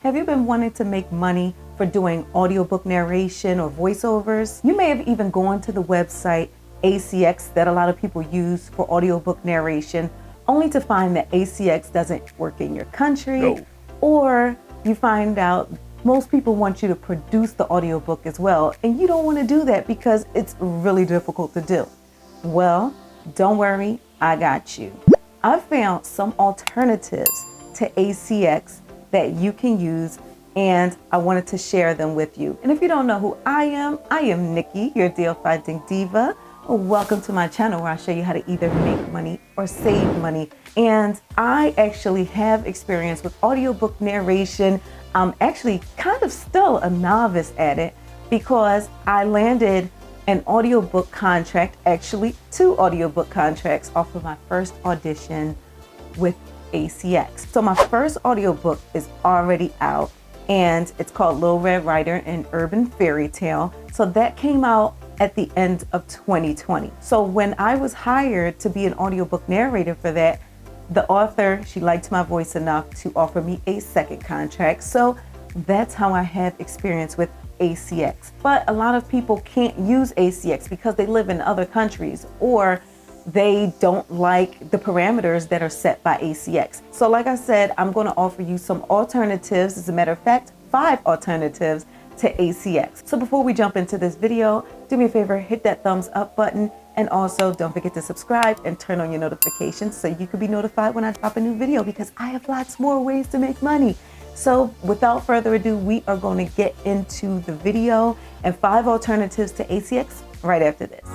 Have you been wanting to make money for doing audiobook narration or voiceovers? You may have even gone to the website ACX that a lot of people use for audiobook narration, only to find that ACX doesn't work in your country, or you find out most people want you to produce the audiobook as well, and you don't want to do that because it's really difficult to do. Well, don't worry, I got you. I've found some alternatives to ACX that you can use, and I wanted to share them with you. And if you don't know who I am Nikki, your deal finding diva. Welcome to my channel where I show you how to either make money or save money. And I actually have experience with audiobook narration. I'm actually kind of still a novice at it because I landed an audiobook contract, actually 2 audiobook contracts off of my first audition with ACX. So my first audiobook is already out, and it's called Lil Red Ryder and Urban Fairytale. So that came out at the end of 2020. So when I was hired to be an audiobook narrator for that, the author, she liked my voice enough to offer me a second contract. So that's how I have experience with ACX. But a lot of people can't use ACX because they live in other countries, or they don't like the parameters that are set by ACX. So like I said, I'm going to offer you some alternatives. As a matter of fact, 5 alternatives to ACX. So before we jump into this video, do me a favor, hit that thumbs up button, and also don't forget to subscribe and turn on your notifications so you can be notified when I drop a new video, because I have lots more ways to make money. So without further ado, we are going to get into the video and 5 alternatives to ACX right after this.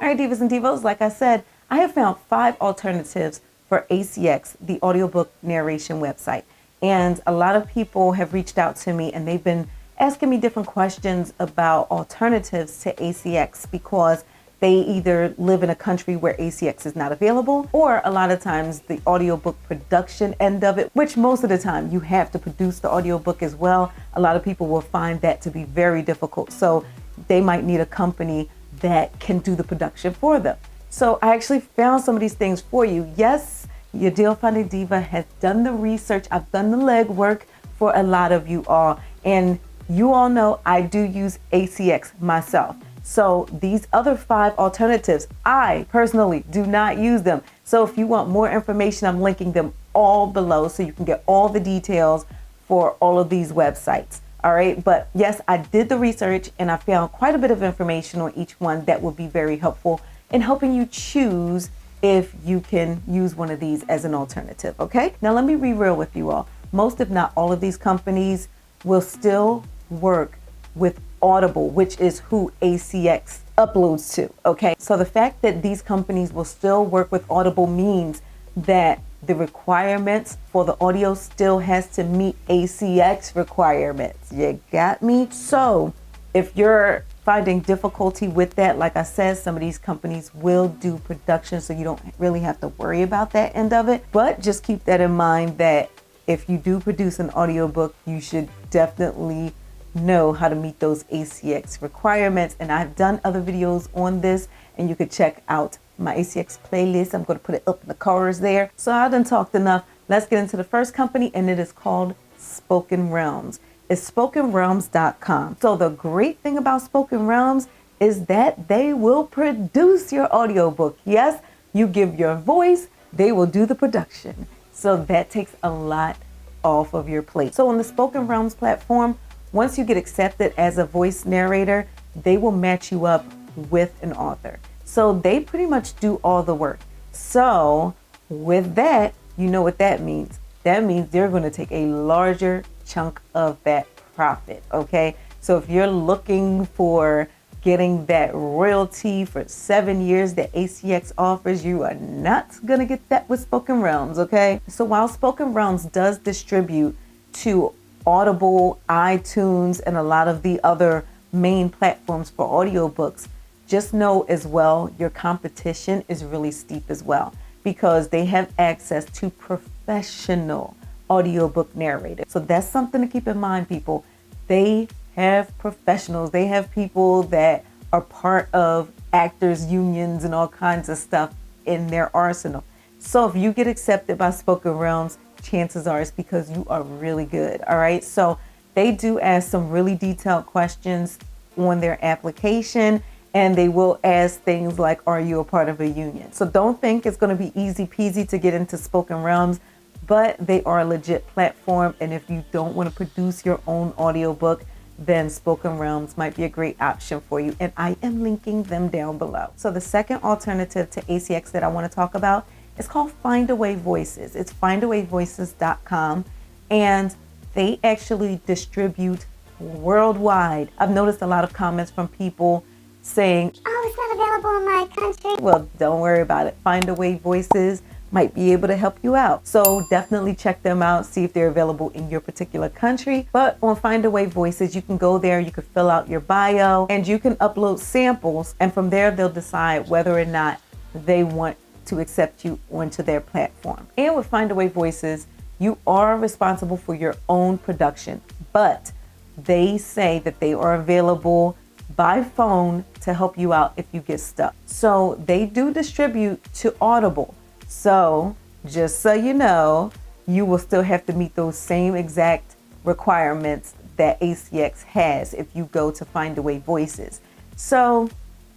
All right, divas and divos, like I said, I have found 5 alternatives for ACX, the audiobook narration website. And a lot of people have reached out to me and they've been asking me different questions about alternatives to ACX because they either live in a country where ACX is not available, or a lot of times the audiobook production end of it, which most of the time you have to produce the audiobook as well. A lot of people will find that to be very difficult. So they might need a company that can do the production for them. So I actually found some of these things for you. Yes, your deal finding diva has done the research. I've done the legwork for a lot of you all. And you all know I do use ACX myself. So these other 5 alternatives, I personally do not use them. So if you want more information, I'm linking them all below so you can get all the details for all of these websites. All right. But yes, I did the research and I found quite a bit of information on each one that would be very helpful in helping you choose if you can use one of these as an alternative. Okay. Now let me be real with you all. Most, if not all of these companies will still work with Audible, which is who ACX uploads to. Okay. So the fact that these companies will still work with Audible means that the requirements for the audio still has to meet ACX requirements. You got me? So if you're finding difficulty with that, like I said, some of these companies will do production, so you don't really have to worry about that end of it. But just keep that in mind that if you do produce an audiobook, you should definitely know how to meet those ACX requirements. And I've done other videos on this, and you could check out my ACX playlist. I'm going to put it up in the corners there. So I done talked enough. Let's get into the first company, and it is called Spoken Realms. It's spokenrealms.com. So the great thing about Spoken Realms is that they will produce your audiobook. Yes, you give your voice, they will do the production. So that takes a lot off of your plate. So on the Spoken Realms platform, once you get accepted as a voice narrator, they will match you up with an author. So they pretty much do all the work. So with that, you know what that means. That means they're going to take a larger chunk of that profit. Okay. So if you're looking for getting that royalty for 7 years that ACX offers, you are not going to get that with Spoken Realms. Okay. So while Spoken Realms does distribute to Audible, iTunes, and a lot of the other main platforms for audiobooks, just know as well, your competition is really steep as well, because they have access to professional audiobook narrators. So that's something to keep in mind, people. They have professionals. They have people that are part of actors unions and all kinds of stuff in their arsenal. So if you get accepted by Spoken Realms, chances are it's because you are really good. All right. So they do ask some really detailed questions on their application, and they will ask things like, are you a part of a union? So don't think it's going to be easy peasy to get into Spoken Realms, but they are a legit platform. And if you don't want to produce your own audiobook, then Spoken Realms might be a great option for you. And I am linking them down below. So the second alternative to ACX that I want to talk about is called Findaway Voices. It's findawayvoices.com, and they actually distribute worldwide. I've noticed a lot of comments from people saying, oh, it's not available in my country. Well, don't worry about it. Findaway Voices might be able to help you out. So definitely check them out, see if they're available in your particular country. But on Findaway Voices, you can go there, you can fill out your bio, and you can upload samples. And from there, they'll decide whether or not they want to accept you onto their platform. And with Findaway Voices, you are responsible for your own production, but they say that they are available by phone to help you out if you get stuck. So they do distribute to Audible. So just so you know, you will still have to meet those same exact requirements that ACX has if you go to Findaway Voices. So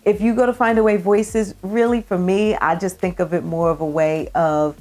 if you go to Findaway Voices, really for me, I just think of it more of a way of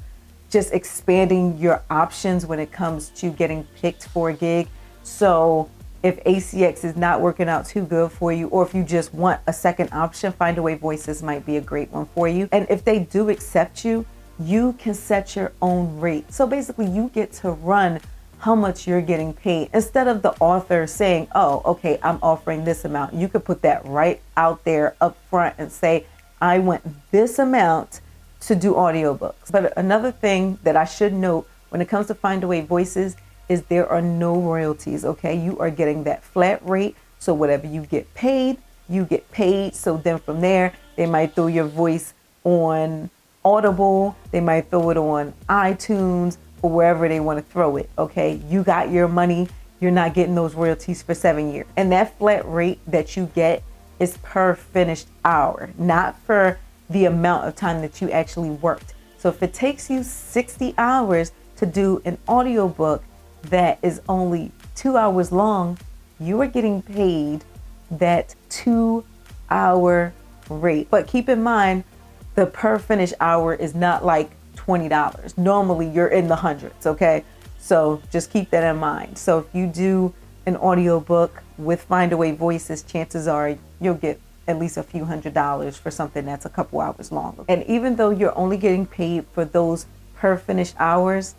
just expanding your options when it comes to getting picked for a gig. So if ACX is not working out too good for you, or if you just want a second option, Findaway Voices might be a great one for you. And if they do accept you, you can set your own rate. So basically you get to run how much you're getting paid instead of the author saying, oh, okay, I'm offering this amount. You could put that right out there up front and say, I want this amount to do audiobooks. But another thing that I should note when it comes to Findaway Voices is there are no royalties. Okay. You are getting that flat rate. So whatever you get paid, you get paid. So then from there, they might throw your voice on Audible. They might throw it on iTunes, or wherever they want to throw it. Okay, you got your money. You're not getting those royalties for 7 years. And that flat rate that you get is per finished hour, not for the amount of time that you actually worked. So if it takes you 60 hours to do an audiobook that is only 2 hours long, you are getting paid that 2 hour rate. But keep in mind, the per finished hour is not like $20. Normally you're in the hundreds. Okay. So just keep that in mind. So if you do an audiobook with Findaway Voices, chances are you'll get at least a few $100s for something that's a couple hours long. And even though you're only getting paid for those per finished hours,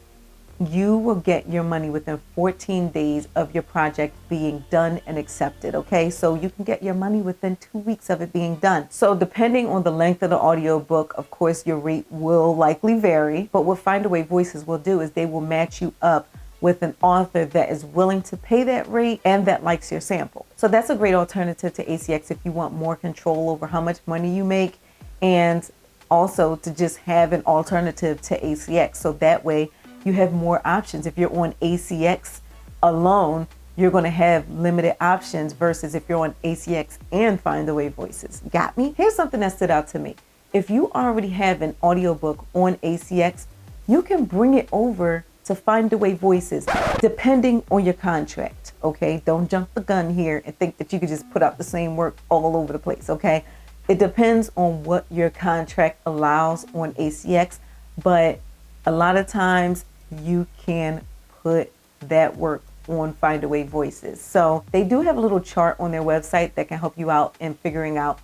you will get your money within 14 days of your project being done and accepted. Okay, so you can get your money within 2 weeks of it being done. So depending on the length of the audiobook, of course, your rate will likely vary. But what Findaway Voices will do is they will match you up with an author that is willing to pay that rate and that likes your sample. So that's a great alternative to ACX if you want more control over how much money you make, and also to just have an alternative to ACX. So that way you have more options. If you're on ACX alone, you're going to have limited options versus if you're on ACX and Findaway Voices. Got me? Here's something that stood out to me. If you already have an audiobook on ACX, you can bring it over to Findaway Voices depending on your contract. Okay, don't jump the gun here and think that you could just put out the same work all over the place. Okay, it depends on what your contract allows on ACX, but a lot of times you can put that work on Findaway Voices. So they do have a little chart on their website that can help you out in figuring out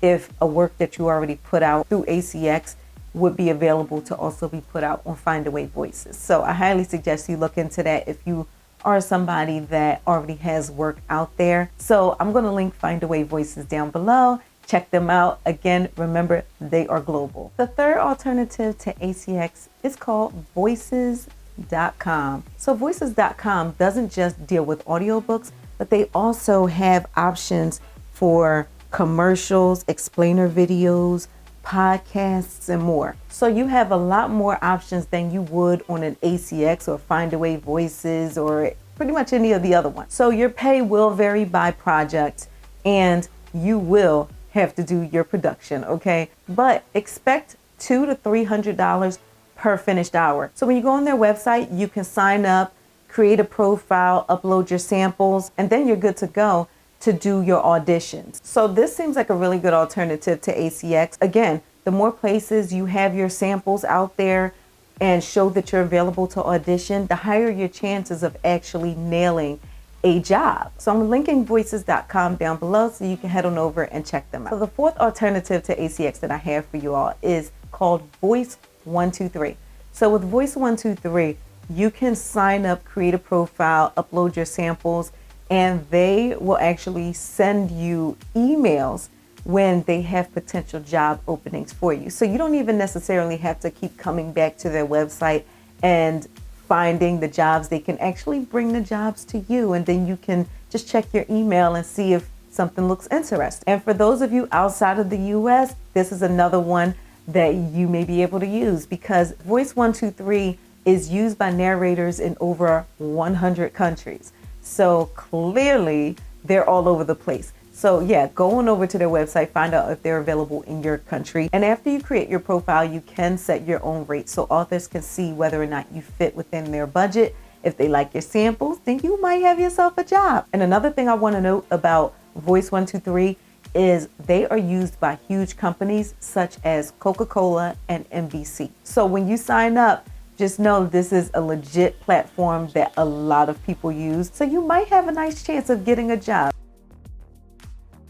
if a work that you already put out through ACX would be available to also be put out on Findaway Voices. So I highly suggest you look into that if you are somebody that already has work out there. So I'm going to link Findaway Voices down below. Check them out. Again, remember, they are global. The third alternative to ACX is called voices.com. So voices.com doesn't just deal with audiobooks, but they also have options for commercials, explainer videos, podcasts, and more. So you have a lot more options than you would on an ACX or Findaway Voices or pretty much any of the other ones. So your pay will vary by project, and you will have to do your production, okay? But expect $200 to $300 per finished hour. So when you go on their website, you can sign up, create a profile, upload your samples, and then you're good to go to do your auditions. So this seems like a really good alternative to ACX. Again, the more places you have your samples out there and show that you're available to audition, the higher your chances of actually nailing a job. So I'm linking voices.com down below so you can head on over and check them out. So the fourth alternative to ACX that I have for you all is called Voice 123. So with Voice 123, you can sign up, create a profile, upload your samples, and they will actually send you emails when they have potential job openings for you. So you don't even necessarily have to keep coming back to their website and finding the jobs. They can actually bring the jobs to you, and then you can just check your email and see if something looks interesting. And for those of you outside of the US, this is another one that you may be able to use, because Voice 123 is used by narrators in over 100 countries. So clearly they're all over the place. So yeah, go on over to their website, find out if they're available in your country. And after you create your profile, you can set your own rate so authors can see whether or not you fit within their budget. If they like your samples, then you might have yourself a job. And another thing I want to note about Voice 123 is they are used by huge companies such as Coca-Cola and NBC. So when you sign up, just know this is a legit platform that a lot of people use. So you might have a nice chance of getting a job.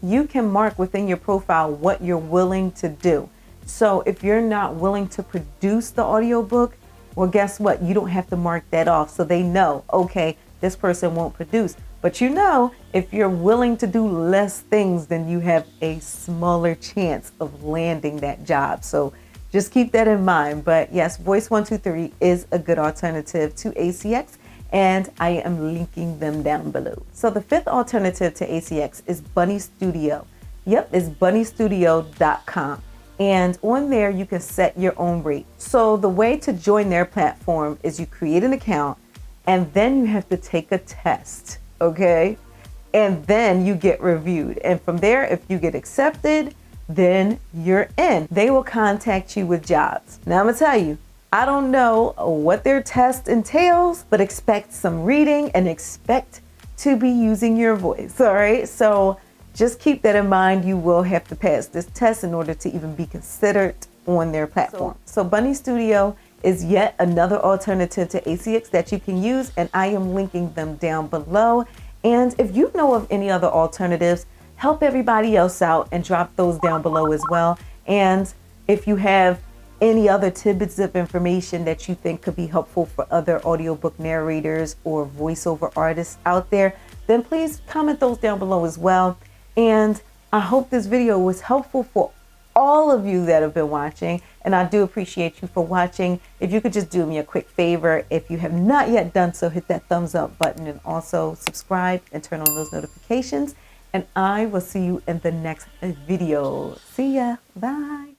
You can mark within your profile what you're willing to do. So if you're not willing to produce the audiobook, well, guess what? You don't have to mark that off. So they know, okay, this person won't produce. But you know, if you're willing to do less things, then you have a smaller chance of landing that job. So just keep that in mind. But yes, Voice 123 is a good alternative to ACX, and I am linking them down below. So the fifth alternative to ACX is BunnyStudio. Yep, it's BunnyStudio.com. And on there, you can set your own rate. So the way to join their platform is you create an account, and then you have to take a test, okay? And then you get reviewed. And from there, if you get accepted, then you're in. They will contact you with jobs. Now I'm gonna tell you, I don't know what their test entails, but expect some reading and expect to be using your voice, all right? So just keep that in mind. You will have to pass this test in order to even be considered on their platform. So BunnyStudio is yet another alternative to ACX that you can use, and I am linking them down below. And if you know of any other alternatives, help everybody else out and drop those down below as well. And if you have any other tidbits of information that you think could be helpful for other audiobook narrators or voiceover artists out there, then please comment those down below as well. And I hope this video was helpful for all of you that have been watching, and I do appreciate you for watching. If you could just do me a quick favor, if you have not yet done so, hit that thumbs up button and also subscribe and turn on those notifications. And I will see you in the next video. See ya. Bye.